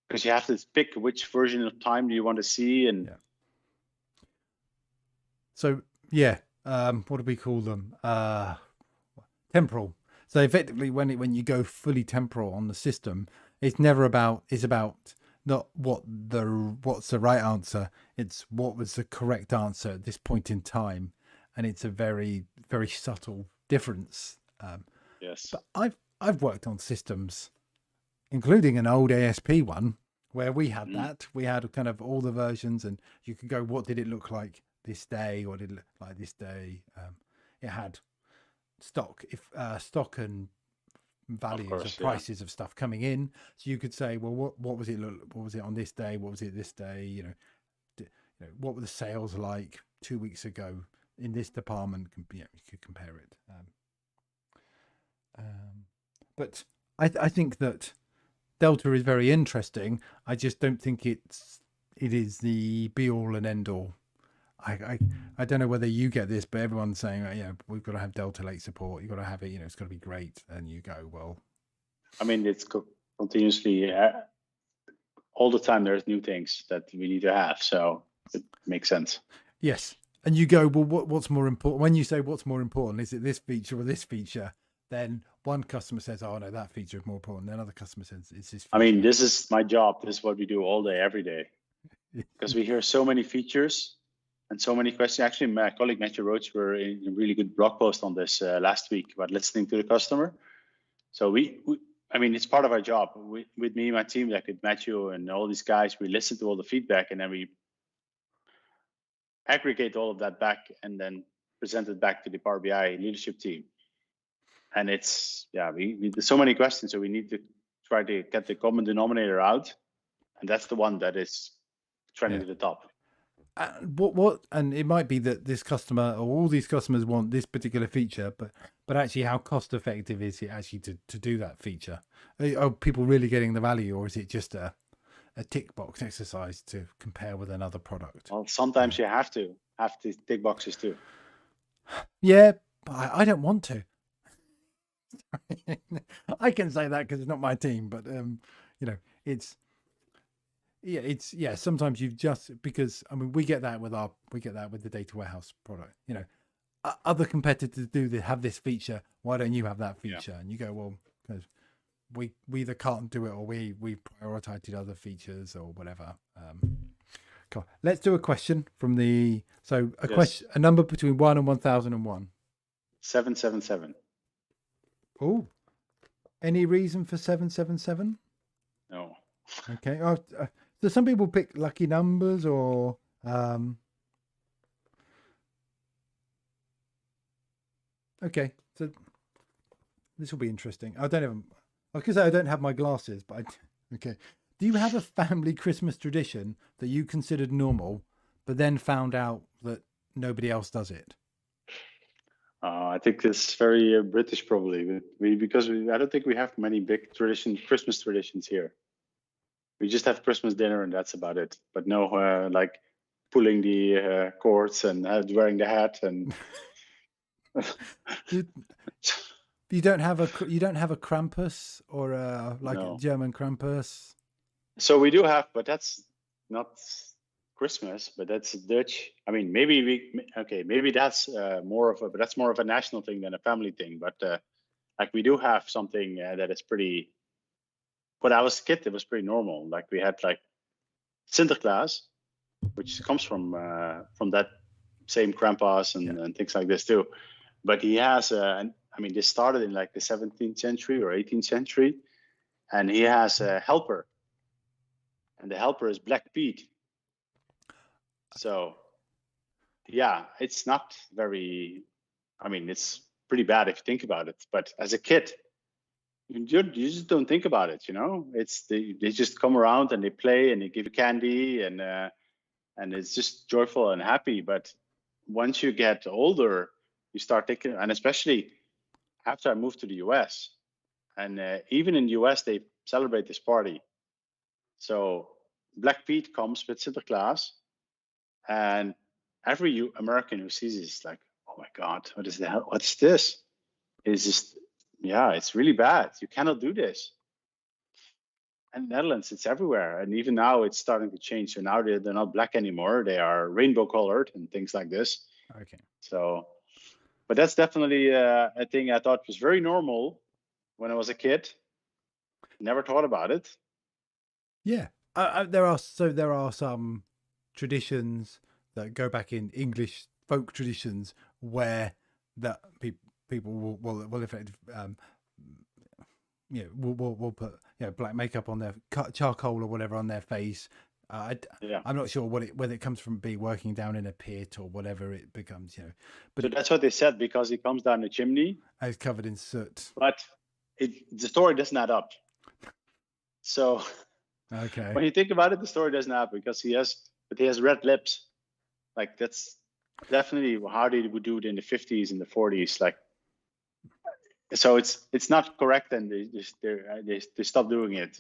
B: because you have to pick which version of time do you want to see. And
A: so what do we call them? Temporal. So effectively, when you go fully temporal on the system, it's about not what's the right answer. It's what was the correct answer at this point in time, and it's a very, very subtle difference.
B: yes,
A: But I've worked on systems, including an old ASP one, where we had that. We had kind of all the versions, and you could go, what did it look like this day? What did it look like this day? It had stock and values of prices of stuff coming in, so you could say, well, what was it on this day? What was it this day? You know, what were the sales like 2 weeks ago in this department? You could compare it. But I think that Delta is very interesting. I just don't think it is the be all and end all. I don't know whether you get this, but everyone's saying, we've got to have Delta Lake support. You've got to have it. It's got to be great. And you go, well,
B: I mean, it's continuously all the time. There's new things that we need to have, so it makes sense.
A: Yes, and you go, well, what's more important? When you say what's more important, is it this feature or this feature? Then one customer says, oh no, that feature is more important. Then another customer says, it's this feature.
B: I mean, this is my job. This is what we do all day, every day, because we hear so many features and so many questions. Actually, my colleague Matthew Roach were in a really good blog post on this last week about listening to the customer. So we I mean, it's part of our job. With me and my team, like with Matthew and all these guys, we listen to all the feedback and then we aggregate all of that back and then present it back to the Power BI leadership team. And it's, there's so many questions, so we need to try to get the common denominator out. And that's the one that is trending to the top.
A: And it might be that this customer or all these customers want this particular feature, but actually how cost effective is it actually to do that feature? Are people really getting the value, or is it just a tick box exercise to compare with another product?
B: Well, sometimes you have to tick boxes too.
A: Yeah, but I don't want to. I can say that because it's not my team, but sometimes you've just, because I mean we get that with the data warehouse product. Other competitors have this feature. Why don't you have that feature? Yeah. And you go, well, because we either can't do it or we prioritized other features or whatever. Cool. Let's do a question from question, a number between 1 and 1001.
B: 777.
A: Oh, any reason for 777?
B: No.
A: Okay. So some people pick lucky numbers or okay, so this will be interesting. I don't have my glasses, but okay. Do you have a family Christmas tradition that you considered normal, but then found out that nobody else does it?
B: I think it's very British, probably. Because I don't think we have many big Christmas traditions here. We just have Christmas dinner and that's about it. But no, like pulling the cords and wearing the hat and.
A: You don't have a Krampus or a German Krampus.
B: So we do have, but that's not Christmas, but that's Dutch. I mean, maybe that's more of a national thing than a family thing. But like we do have something that is pretty. When I was a kid, it was pretty normal. Like we had like Sinterklaas, which comes from that same Krampus and things like this too. But he has this started in like the 17th century or 18th century, and he has a helper, and the helper is Black Pete. So, it's not very. I mean, it's pretty bad if you think about it. But as a kid, you just don't think about it, It's they just come around and they play and they give you candy and it's just joyful and happy. But once you get older, you start thinking, and especially after I moved to the US, and even in the US they celebrate this party. So Black Pete comes with Sinterklaas, and every American who sees this is like, oh my God, what is the hell? What's this? It's just, yeah, it's really bad. You cannot do this. And Netherlands, it's everywhere. And even now it's starting to change. So now they're not black anymore. They are rainbow colored and things like this.
A: Okay.
B: So, but that's definitely a thing I thought was very normal when I was a kid. Never thought about it.
A: Yeah. There are some traditions that go back in English folk traditions where that people will effect will put black makeup on their charcoal or whatever on their face.
B: Yeah.
A: I'm not sure whether it comes from working down in a pit or whatever it becomes, But
B: so that's what they said, because he comes down the chimney.
A: And it's covered in soot.
B: But the story doesn't add up. So
A: okay,
B: when you think about it, the story doesn't add up because he has red lips. Like that's definitely how they would do it in the 50s and the 40s. Like, so it's not correct, and they stop doing it.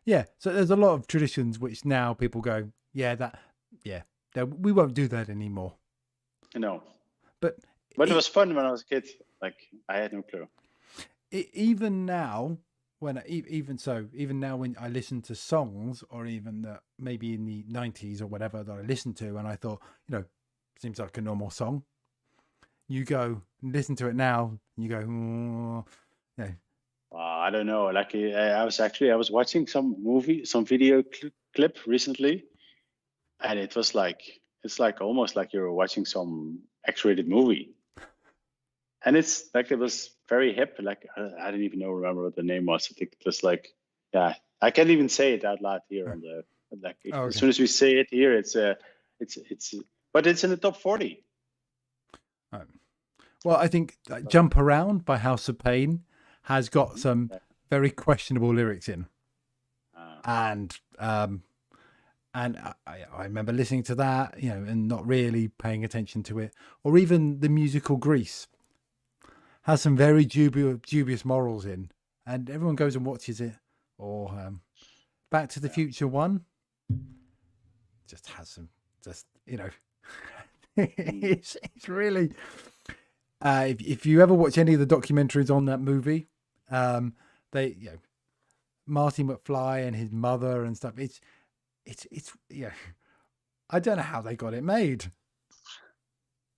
A: Yeah, so there's a lot of traditions which now people go, we won't do that anymore.
B: No,
A: but
B: it was fun when I was a kid. Like I had no clue.
A: Even now, even now when I listen to songs, or even maybe in the 90s or whatever that I listened to, and I thought, seems like a normal song. You go and listen to it now, and you go,
B: I don't know. Like I was watching some video clip recently, and it's like almost like you're watching some X-rated movie, and it's like it was very hip. Like I didn't even remember what the name was. I think it was like, yeah, I can't even say it out loud here on the As soon as we say it here, but it's in the top 40.
A: Well, I think "Jump Around" by House of Pain has got some very questionable lyrics in, and I remember listening to that, and not really paying attention to it. Or even the musical Grease has some very dubious morals in, and everyone goes and watches it. Or Back to the Future 1 just has some, it's really. If you ever watch any of the documentaries on that movie, they, Marty McFly and his mother and stuff. It's I don't know how they got it made.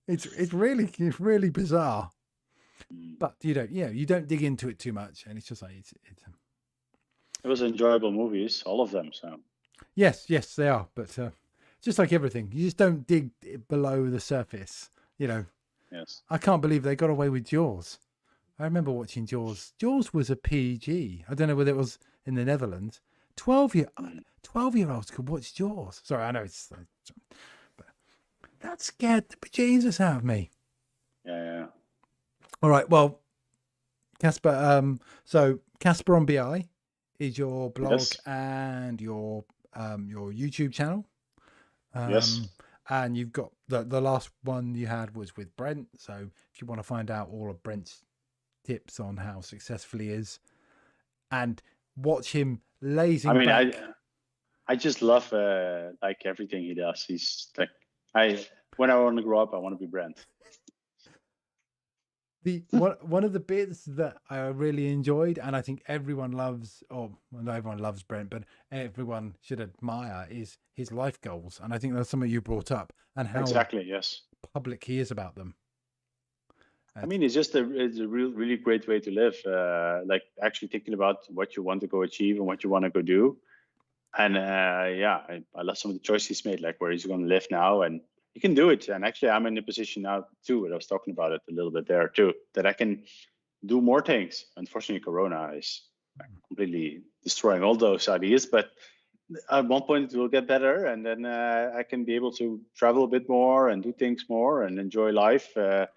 A: It's really bizarre. But you don't dig into it too much, and it's just like
B: it was enjoyable movies, all of them. So
A: yes, they are. But just like everything, you just don't dig below the surface.
B: Yes.
A: I can't believe they got away with Jaws. I remember watching Jaws. Jaws was a PG. I don't know whether it was in the Netherlands. 12-year-olds could watch Jaws. Sorry, I know it's, but that scared the bejesus out of me.
B: Yeah.
A: All right. Well, Kasper. So Kasper on BI is your blog and your YouTube channel.
B: Yes.
A: And you've got the last one you had was with Brent. So if you want to find out all of Brent's tips on how successful he is and watch him lazing back.
B: I just love like everything he does. He's like, when I want to grow up, I want to be Brent.
A: One of the bits that I really enjoyed, and I think everyone loves, not everyone loves Brent, but everyone should admire, is his life goals. And I think that's something you brought up, and how public he is about them.
B: I mean, it's a really great way to live. Like actually thinking about what you want to go achieve and what you want to go do. And I love some of the choices he's made, like where he's going to live now, and he can do it. And actually, I'm in a position now too, and I was talking about it a little bit there too, that I can do more things. Unfortunately, Corona is completely destroying all those ideas, but at one point it will get better, and then I can be able to travel a bit more and do things more and enjoy life, and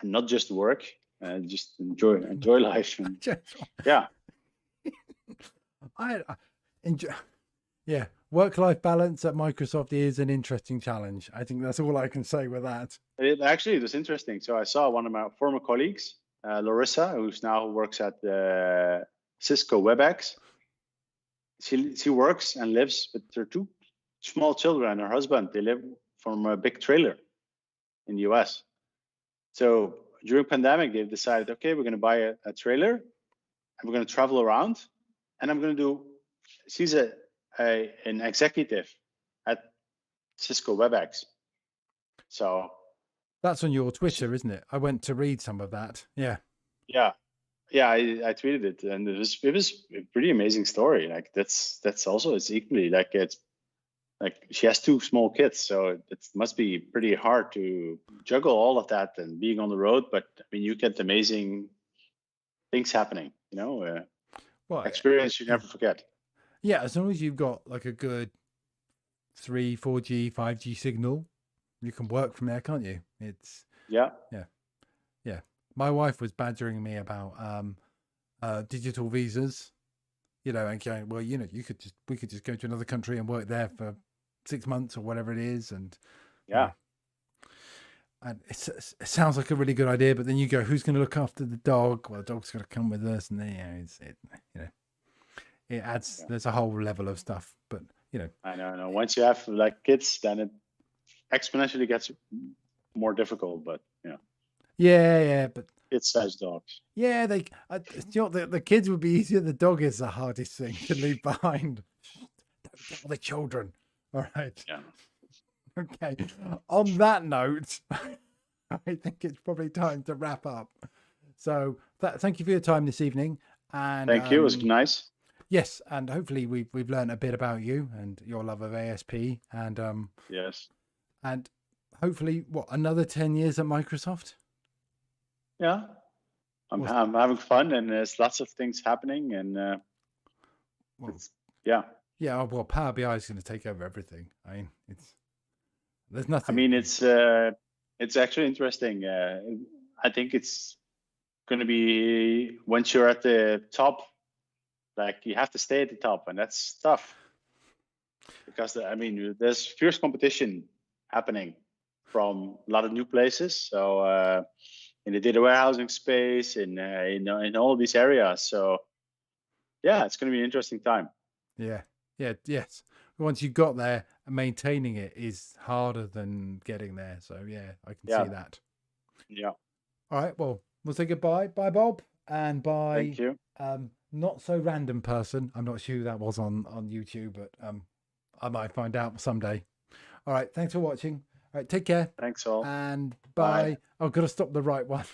B: not just work. just enjoy life. And yeah,
A: I enjoy. Yeah, work-life balance at Microsoft is an interesting challenge. I think that's all I can say with that.
B: Actually, it was interesting. So I saw one of my former colleagues, Larissa, who's now works at Cisco WebEx. She works and lives with her 2 small children and her husband. They live from a big trailer in the US. So during pandemic, they've decided, okay, we're going to buy a trailer and we're going to travel around. And I'm going to do. She's an executive at Cisco WebEx. So
A: that's on your Twitter, isn't it? I went to read some of that. Yeah.
B: Yeah. I tweeted it, and it was a pretty amazing story. Like that's also, it's equally like, it's like she has 2 small kids, so it must be pretty hard to juggle all of that and being on the road. But I mean, you get amazing things happening.
A: Well,
B: experience you never forget.
A: Yeah, as long as you've got like a good 3, 4G, 5G signal, you can work from there, can't you? It's
B: Yeah.
A: My wife was badgering me about digital visas, and going, well, we could just go to another country and work there for 6 months or whatever it is, and
B: Yeah.
A: And it sounds like a really good idea, but then you go, who's going to look after the dog? Well, the dog's going to come with us, and then it adds. Yeah. There's a whole level of stuff, but
B: I know. Once you have like kids, then it exponentially gets more difficult. But
A: yeah, but
B: kid-sized dogs.
A: Yeah, the kids would be easier. The dog is the hardest thing to leave behind. Don't get all the children. All right.
B: Yeah.
A: Okay. On that note, I think it's probably time to wrap up. So thank you for your time this evening. And
B: thank you. It was nice.
A: Yes, and hopefully we've learned a bit about you and your love of ASP, and
B: yes,
A: and hopefully another 10 years at Microsoft.
B: Yeah, I'm having fun, and there's lots of things happening, and yeah.
A: Well, Power BI is going to take over everything. I mean, there's nothing.
B: I mean, it's actually interesting. I think it's going to be, once you're at the top, like you have to stay at the top, and that's tough because there's fierce competition happening from a lot of new places. So in the data warehousing space, in all these areas. So yeah, it's going to be an interesting time.
A: Yes. Once you got there, maintaining it is harder than getting there. So yeah, I can see that.
B: Yeah.
A: All right. Well, we'll say goodbye. Bye, Bob, and bye.
B: Thank you.
A: Not so random person. I'm not sure who that was on YouTube, but I might find out someday. All right. Thanks for watching. All right. Take care.
B: Thanks all.
A: And bye. I've got to stop the right one.